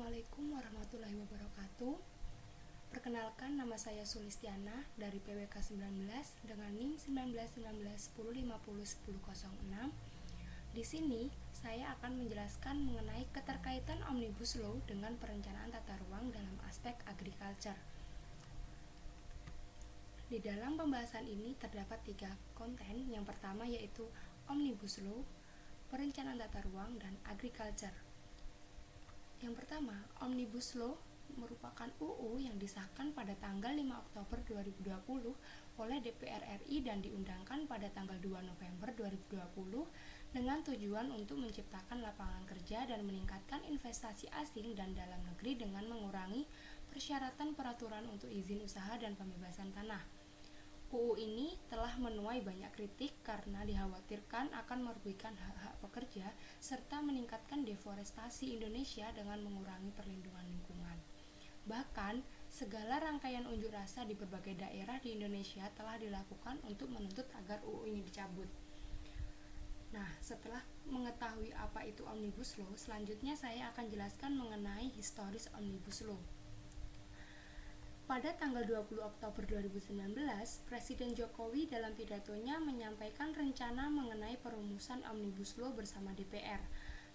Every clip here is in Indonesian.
Assalamualaikum warahmatullahi wabarakatuh. Perkenalkan, nama saya Sulistiana dari PWK 19 dengan NIM 191910501006. Di sini saya akan menjelaskan mengenai keterkaitan Omnibus Law dengan perencanaan tata ruang dalam aspek agriculture. Di dalam pembahasan ini terdapat 3 konten. Yang pertama yaitu Omnibus Law, perencanaan tata ruang, dan agriculture. Yang pertama, Omnibus Law merupakan UU yang disahkan pada tanggal 5 Oktober 2020 oleh DPR RI dan diundangkan pada tanggal 2 November 2020 dengan tujuan untuk menciptakan lapangan kerja dan meningkatkan investasi asing dan dalam negeri dengan mengurangi persyaratan peraturan untuk izin usaha dan pembebasan tanah. UU ini telah menuai banyak kritik karena dikhawatirkan akan merugikan hak-hak pekerja serta meningkatkan deforestasi Indonesia dengan mengurangi perlindungan lingkungan. Bahkan, segala rangkaian unjuk rasa di berbagai daerah di Indonesia telah dilakukan untuk menuntut agar UU ini dicabut. Nah, setelah mengetahui apa itu Omnibus Law, selanjutnya saya akan jelaskan mengenai historis Omnibus Law. Pada tanggal 20 Oktober 2019, Presiden Jokowi dalam pidatonya menyampaikan rencana mengenai perumusan Omnibus Law bersama DPR.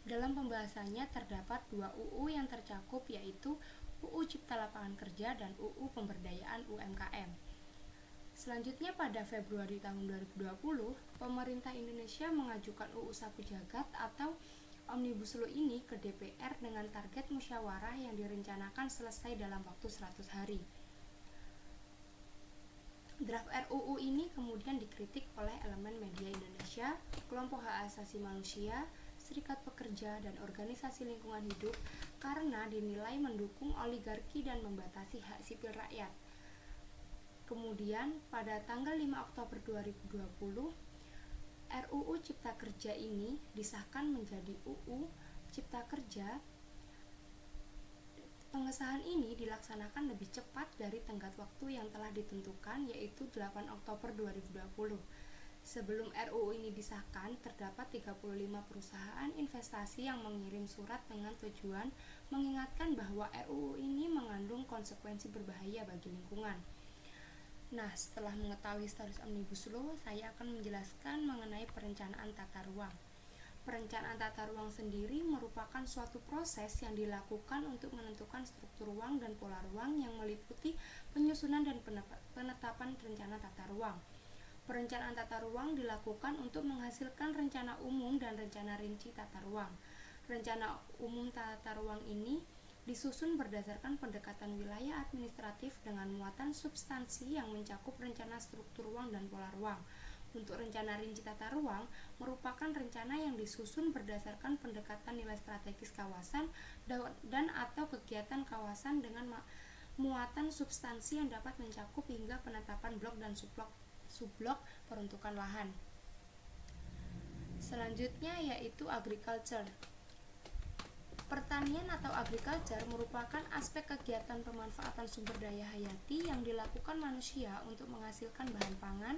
Dalam pembahasannya terdapat 2 UU yang tercakup, yaitu UU Cipta Lapangan Kerja dan UU Pemberdayaan UMKM. Selanjutnya pada Februari tahun 2020, pemerintah Indonesia mengajukan UU Sapu Jagat atau Omnibus Law ini ke DPR dengan target musyawarah yang direncanakan selesai dalam waktu 100 hari. Draft RUU ini kemudian dikritik oleh elemen media Indonesia, kelompok hak asasi manusia, serikat pekerja, dan organisasi lingkungan hidup karena dinilai mendukung oligarki dan membatasi hak sipil rakyat. Kemudian pada tanggal 5 Oktober 2020, RUU Cipta Kerja ini disahkan menjadi UU Cipta Kerja. Pengesahan ini dilaksanakan lebih cepat dari tenggat waktu yang telah ditentukan, yaitu 8 Oktober 2020. Sebelum RUU ini disahkan, terdapat 35 perusahaan investasi yang mengirim surat dengan tujuan mengingatkan bahwa RUU ini mengandung konsekuensi berbahaya bagi lingkungan. Nah, setelah mengetahui historis Omnibus Law, saya akan menjelaskan mengenai perencanaan tata ruang. Perencanaan tata ruang sendiri merupakan suatu proses yang dilakukan untuk menentukan struktur ruang dan pola ruang yang meliputi penyusunan dan penetapan rencana tata ruang. Perencanaan tata ruang dilakukan untuk menghasilkan rencana umum dan rencana rinci tata ruang. Rencana umum tata ruang ini disusun berdasarkan pendekatan wilayah administratif dengan muatan substansi yang mencakup rencana struktur ruang dan pola ruang. Untuk rencana rinci tata ruang merupakan rencana yang disusun berdasarkan pendekatan nilai strategis kawasan dan atau kegiatan kawasan dengan muatan substansi yang dapat mencakup hingga penetapan blok dan subblok peruntukan lahan. Selanjutnya yaitu agriculture. Pertanian atau agriculture merupakan aspek kegiatan pemanfaatan sumber daya hayati yang dilakukan manusia untuk menghasilkan bahan pangan,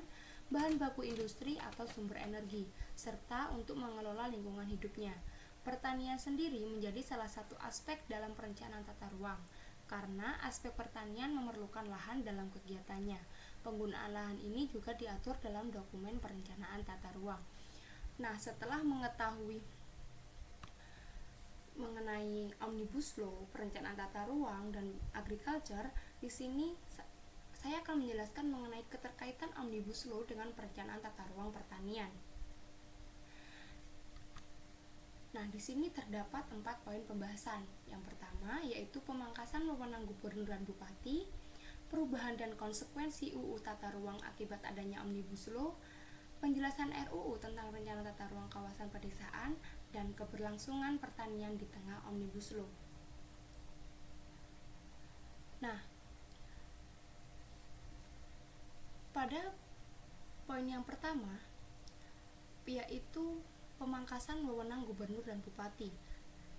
bahan baku industri atau sumber energi, serta untuk mengelola lingkungan hidupnya. Pertanian sendiri menjadi salah satu aspek dalam perencanaan tata ruang, karena aspek pertanian memerlukan lahan dalam kegiatannya. Penggunaan lahan ini juga diatur dalam dokumen perencanaan tata ruang. Nah, setelah mengetahui mengenai Omnibus Law, perencanaan tata ruang, dan agriculture, di sini saya akan menjelaskan mengenai keterkaitan Omnibus Law dengan perencanaan tata ruang pertanian. Nah, di sini terdapat 4 poin pembahasan. Yang pertama yaitu pemangkasan wewenang gubernur dan bupati, perubahan dan konsekuensi UU tata ruang akibat adanya Omnibus Law, penjelasan RUU tentang rencana tata ruang kawasan pedesaan, dan keberlangsungan pertanian di tengah Omnibus Law. Nah, pada poin yang pertama yaitu pemangkasan wewenang gubernur dan bupati.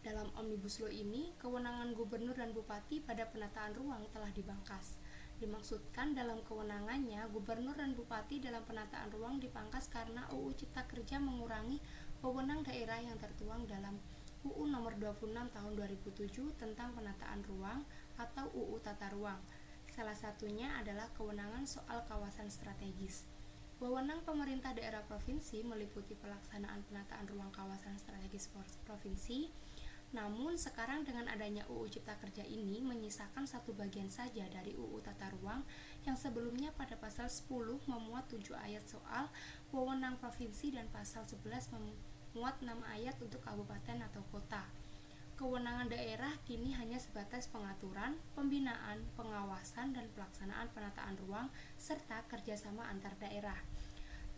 Dalam Omnibus Law ini, kewenangan gubernur dan bupati pada penataan ruang telah dipangkas. Dimaksudkan dalam kewenangannya, gubernur dan bupati dalam penataan ruang dipangkas karena UU Cipta Kerja mengurangi wewenang daerah yang tertuang dalam UU Nomor 26 Tahun 2007 tentang Penataan Ruang atau UU Tata Ruang. Salah satunya adalah kewenangan soal kawasan strategis. Wewenang pemerintah daerah provinsi meliputi pelaksanaan penataan ruang kawasan strategis provinsi. Namun sekarang dengan adanya UU Cipta Kerja ini menyisakan satu bagian saja dari UU Tata Ruang yang sebelumnya pada pasal 10 memuat 7 ayat soal wewenang provinsi dan pasal 11 memuat 6 ayat untuk kabupaten atau kota. Kewenangan daerah kini hanya sebatas pengaturan, pembinaan, pengawasan, dan pelaksanaan penataan ruang serta kerjasama antar daerah.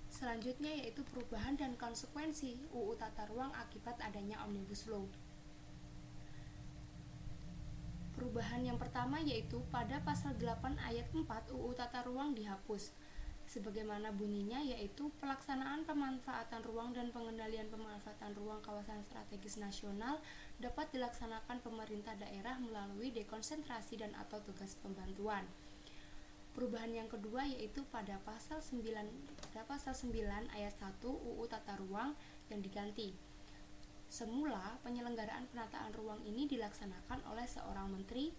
Selanjutnya yaitu perubahan dan konsekuensi UU Tata Ruang akibat adanya Omnibus Law. Perubahan yang pertama yaitu pada pasal 8 ayat 4 UU Tata Ruang dihapus. Sebagaimana bunyinya yaitu pelaksanaan pemanfaatan ruang dan pengendalian pemanfaatan ruang kawasan strategis nasional dapat dilaksanakan pemerintah daerah melalui dekonsentrasi dan atau tugas pembantuan. Perubahan yang kedua yaitu pada pasal 9 ayat 1 UU Tata Ruang yang diganti. Semula penyelenggaraan penataan ruang ini dilaksanakan oleh seorang menteri,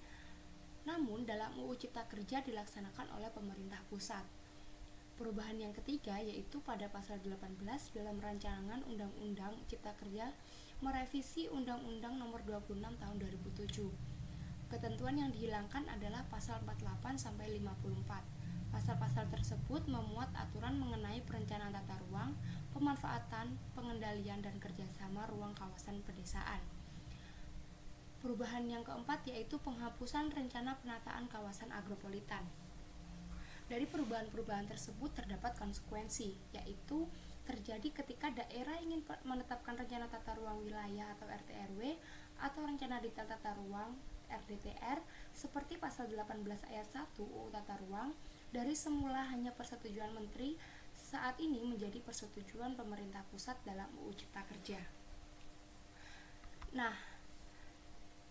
namun dalam UU Cipta Kerja dilaksanakan oleh pemerintah pusat. Perubahan yang ketiga yaitu pada pasal 18 dalam rancangan Undang-Undang Cipta Kerja merevisi Undang-Undang Nomor 26 Tahun 2007. Ketentuan yang dihilangkan adalah pasal 48 sampai 54. Pasal-pasal tersebut memuat aturan mengenai perencanaan tata ruang, pemanfaatan, pengendalian dan kerjasama ruang kawasan pedesaan. Perubahan yang keempat yaitu penghapusan rencana penataan kawasan agropolitan. Dari perubahan-perubahan tersebut terdapat konsekuensi, yaitu terjadi ketika daerah ingin menetapkan rencana tata ruang wilayah atau RTRW atau rencana detail tata ruang RDTR seperti pasal 18 ayat 1 UU Tata Ruang dari semula hanya persetujuan menteri saat ini menjadi persetujuan pemerintah pusat dalam UU Cipta Kerja. Nah,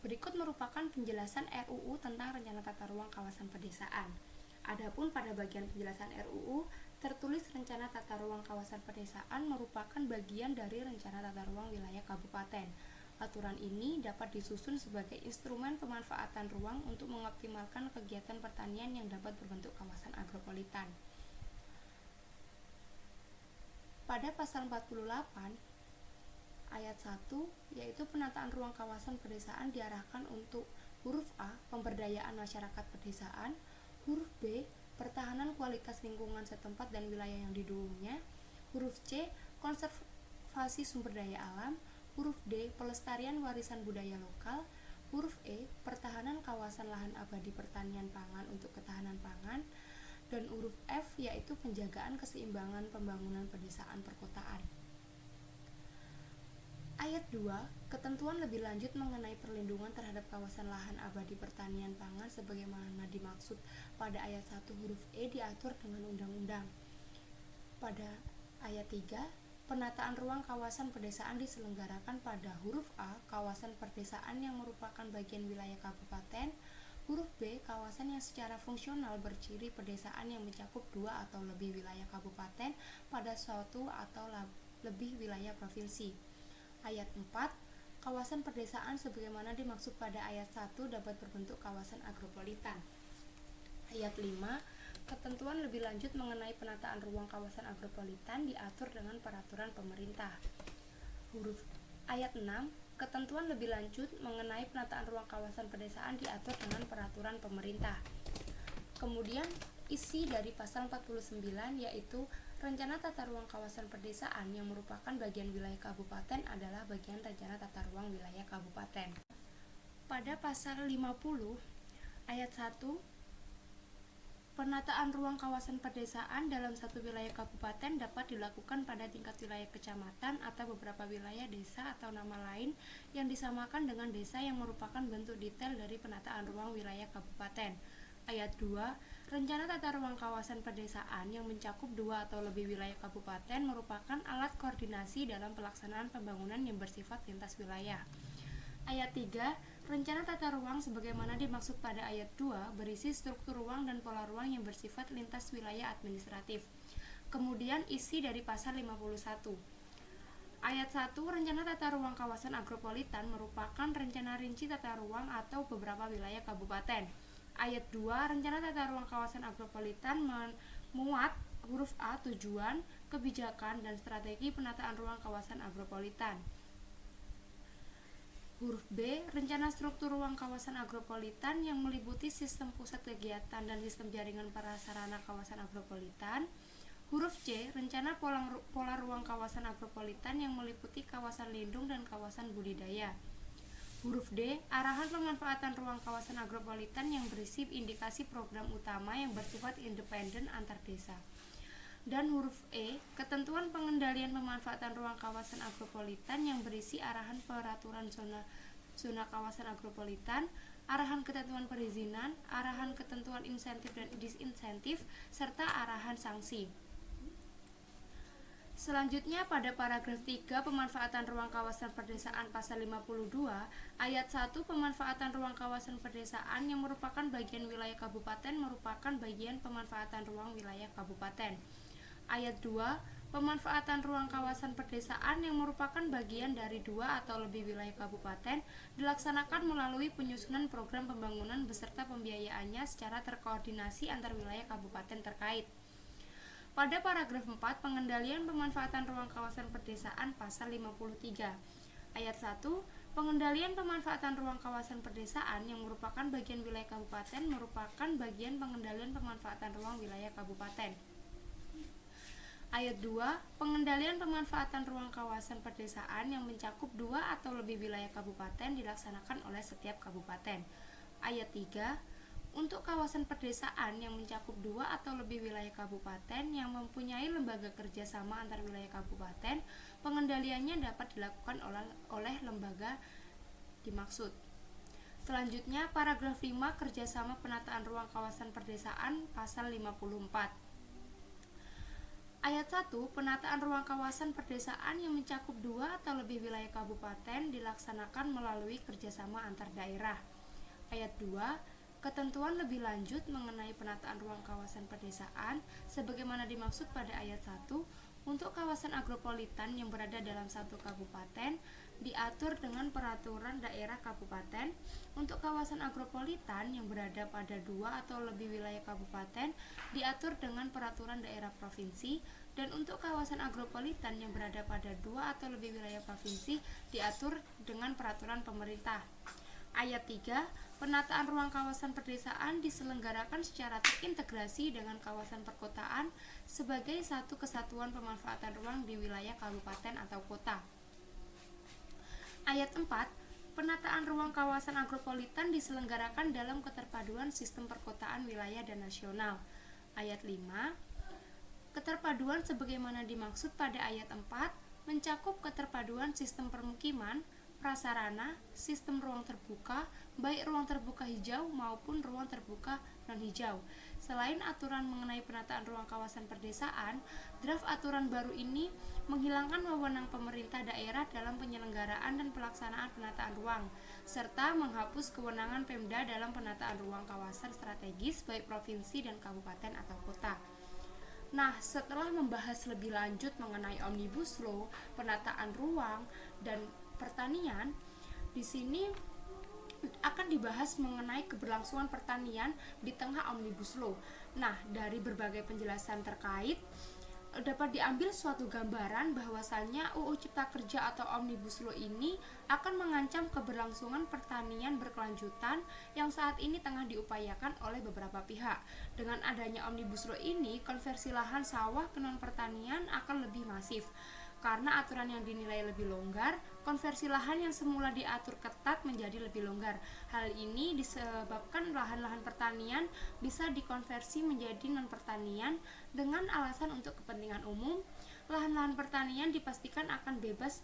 berikut merupakan penjelasan RUU tentang rencana tata ruang kawasan pedesaan. Adapun pada bagian penjelasan RUU, tertulis rencana tata ruang kawasan pedesaan merupakan bagian dari rencana tata ruang wilayah kabupaten. Aturan ini dapat disusun sebagai instrumen pemanfaatan ruang untuk mengoptimalkan kegiatan pertanian yang dapat berbentuk kawasan agropolitan. Pada pasal 48 ayat 1, yaitu penataan ruang kawasan pedesaan diarahkan untuk huruf A, pemberdayaan masyarakat pedesaan, huruf B, pertahanan kualitas lingkungan setempat dan wilayah yang didukungnya, huruf C, konservasi sumber daya alam, huruf D, pelestarian warisan budaya lokal, huruf E, pertahanan kawasan lahan abadi pertanian pangan untuk ketahanan pangan, dan huruf F, yaitu penjagaan keseimbangan pembangunan pedesaan perkotaan. Ayat 2, ketentuan lebih lanjut mengenai perlindungan terhadap kawasan lahan abadi pertanian pangan sebagaimana dimaksud pada ayat 1 huruf E diatur dengan undang-undang. Pada ayat 3, penataan ruang kawasan pedesaan diselenggarakan pada huruf A, kawasan pedesaan yang merupakan bagian wilayah kabupaten, huruf B, kawasan yang secara fungsional berciri pedesaan yang mencakup 2 atau lebih wilayah kabupaten pada suatu atau lebih wilayah provinsi. Ayat 4, kawasan pedesaan sebagaimana dimaksud pada ayat 1 dapat berbentuk kawasan agropolitan. Ayat 5, ketentuan lebih lanjut mengenai penataan ruang kawasan agropolitan diatur dengan peraturan pemerintah. Huruf ayat 6, ketentuan lebih lanjut mengenai penataan ruang kawasan pedesaan diatur dengan peraturan pemerintah. Kemudian isi dari pasal 49 yaitu rencana tata ruang kawasan pedesaan yang merupakan bagian wilayah kabupaten adalah bagian rencana tata ruang wilayah kabupaten. Pada pasal 50 ayat 1, penataan ruang kawasan pedesaan dalam satu wilayah kabupaten dapat dilakukan pada tingkat wilayah kecamatan atau beberapa wilayah desa atau nama lain yang disamakan dengan desa yang merupakan bentuk detail dari penataan ruang wilayah kabupaten. Ayat 2, rencana tata ruang kawasan pedesaan yang mencakup 2 atau lebih wilayah kabupaten merupakan alat koordinasi dalam pelaksanaan pembangunan yang bersifat lintas wilayah. Ayat 3, rencana tata ruang sebagaimana dimaksud pada ayat 2 berisi struktur ruang dan pola ruang yang bersifat lintas wilayah administratif. Kemudian isi dari pasal 51. Ayat 1, rencana tata ruang kawasan agropolitan merupakan rencana rinci tata ruang atau beberapa wilayah kabupaten. Ayat 2, rencana tata ruang kawasan agropolitan memuat huruf A tujuan, kebijakan, dan strategi penataan ruang kawasan agropolitan. Huruf B, rencana struktur ruang kawasan agropolitan yang meliputi sistem pusat kegiatan dan sistem jaringan prasarana kawasan agropolitan. Huruf C, rencana pola ruang kawasan agropolitan yang meliputi kawasan lindung dan kawasan budidaya. Huruf D, arahan pemanfaatan ruang kawasan agropolitan yang berisi indikasi program utama yang bersifat independen antar desa. Dan huruf E, ketentuan pengendalian pemanfaatan ruang kawasan agropolitan yang berisi arahan peraturan zona kawasan agropolitan, arahan ketentuan perizinan, arahan ketentuan insentif dan disinsentif, serta arahan sanksi. Selanjutnya pada paragraf 3 pemanfaatan ruang kawasan perdesaan pasal 52 ayat 1 pemanfaatan ruang kawasan perdesaan yang merupakan bagian wilayah kabupaten merupakan bagian pemanfaatan ruang wilayah kabupaten. Ayat 2 pemanfaatan ruang kawasan perdesaan yang merupakan bagian dari 2 atau lebih wilayah kabupaten dilaksanakan melalui penyusunan program pembangunan beserta pembiayaannya secara terkoordinasi antar wilayah kabupaten terkait. Pada paragraf 4, pengendalian pemanfaatan ruang kawasan perdesaan pasal 53. Ayat 1, pengendalian pemanfaatan ruang kawasan perdesaan yang merupakan bagian wilayah kabupaten merupakan bagian pengendalian pemanfaatan ruang wilayah kabupaten. Ayat 2, pengendalian pemanfaatan ruang kawasan perdesaan yang mencakup 2 atau lebih wilayah kabupaten dilaksanakan oleh setiap kabupaten. Ayat 3, untuk kawasan perdesaan yang mencakup 2 atau lebih wilayah kabupaten yang mempunyai lembaga kerjasama antar wilayah kabupaten, pengendaliannya dapat dilakukan oleh lembaga dimaksud. Selanjutnya, paragraf 5 kerjasama penataan ruang kawasan perdesaan pasal 54. Ayat 1, penataan ruang kawasan perdesaan yang mencakup 2 atau lebih wilayah kabupaten dilaksanakan melalui kerjasama antar daerah. Ayat 2, ketentuan lebih lanjut mengenai penataan ruang kawasan perdesaan sebagaimana dimaksud pada ayat 1 untuk kawasan agropolitan yang berada dalam satu kabupaten diatur dengan peraturan daerah kabupaten. Untuk kawasan agropolitan yang berada pada 2 atau lebih wilayah kabupaten diatur dengan peraturan daerah provinsi, dan untuk kawasan agropolitan yang berada pada 2 atau lebih wilayah provinsi diatur dengan peraturan pemerintah. Ayat 3, penataan ruang kawasan perdesaan diselenggarakan secara terintegrasi dengan kawasan perkotaan sebagai satu kesatuan pemanfaatan ruang di wilayah kabupaten atau kota. Ayat 4, penataan ruang kawasan agropolitan diselenggarakan dalam keterpaduan sistem perkotaan wilayah dan nasional. Ayat 5, keterpaduan sebagaimana dimaksud pada ayat 4 mencakup keterpaduan sistem permukiman, prasarana, sistem ruang terbuka, baik ruang terbuka hijau maupun ruang terbuka non-hijau. Selain aturan mengenai penataan ruang kawasan perdesaan, draft aturan baru ini menghilangkan wewenang pemerintah daerah dalam penyelenggaraan dan pelaksanaan penataan ruang, serta menghapus kewenangan Pemda dalam penataan ruang kawasan strategis baik provinsi dan kabupaten atau kota. Nah, setelah membahas lebih lanjut mengenai Omnibus Law, penataan ruang, dan pertanian, di sini akan dibahas mengenai keberlangsungan pertanian di tengah Omnibus Law. Nah, dari berbagai penjelasan terkait dapat diambil suatu gambaran bahwasannya UU Cipta Kerja atau Omnibus Law ini akan mengancam keberlangsungan pertanian berkelanjutan yang saat ini tengah diupayakan oleh beberapa pihak. Dengan adanya Omnibus Law ini, konversi lahan sawah ke non-pertanian akan lebih masif. Karena aturan yang dinilai lebih longgar, konversi lahan yang semula diatur ketat menjadi lebih longgar. Hal ini disebabkan lahan-lahan pertanian bisa dikonversi menjadi non-pertanian dengan alasan untuk kepentingan umum. Lahan-lahan pertanian dipastikan akan bebas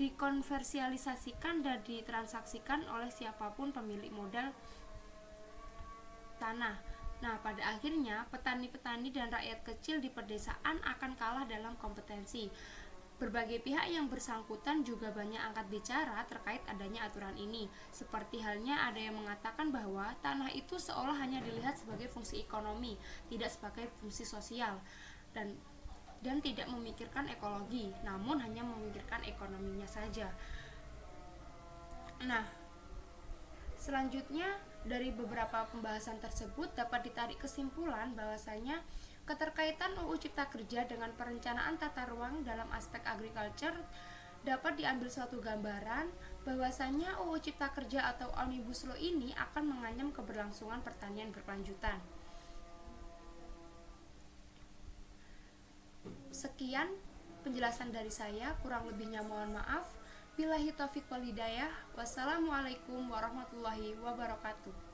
dikonversialisasikan dan ditransaksikan oleh siapapun pemilik modal tanah. Nah, pada akhirnya petani-petani dan rakyat kecil di pedesaan akan kalah dalam kompetensi. Berbagai pihak yang bersangkutan juga banyak angkat bicara terkait adanya aturan ini. Seperti halnya ada yang mengatakan bahwa tanah itu seolah hanya dilihat sebagai fungsi ekonomi, tidak sebagai fungsi sosial. Dan dan tidak memikirkan ekologi, namun hanya memikirkan ekonominya saja. Nah, selanjutnya dari beberapa pembahasan tersebut dapat ditarik kesimpulan bahwasanya keterkaitan UU Cipta Kerja dengan perencanaan tata ruang dalam aspek agriculture dapat diambil suatu gambaran bahwasanya UU Cipta Kerja atau Omnibus Law ini akan mengancam keberlangsungan pertanian berkelanjutan. Sekian penjelasan dari saya, kurang lebihnya mohon maaf. Billahi taufiq wal hidayah. Wassalamualaikum warahmatullahi wabarakatuh.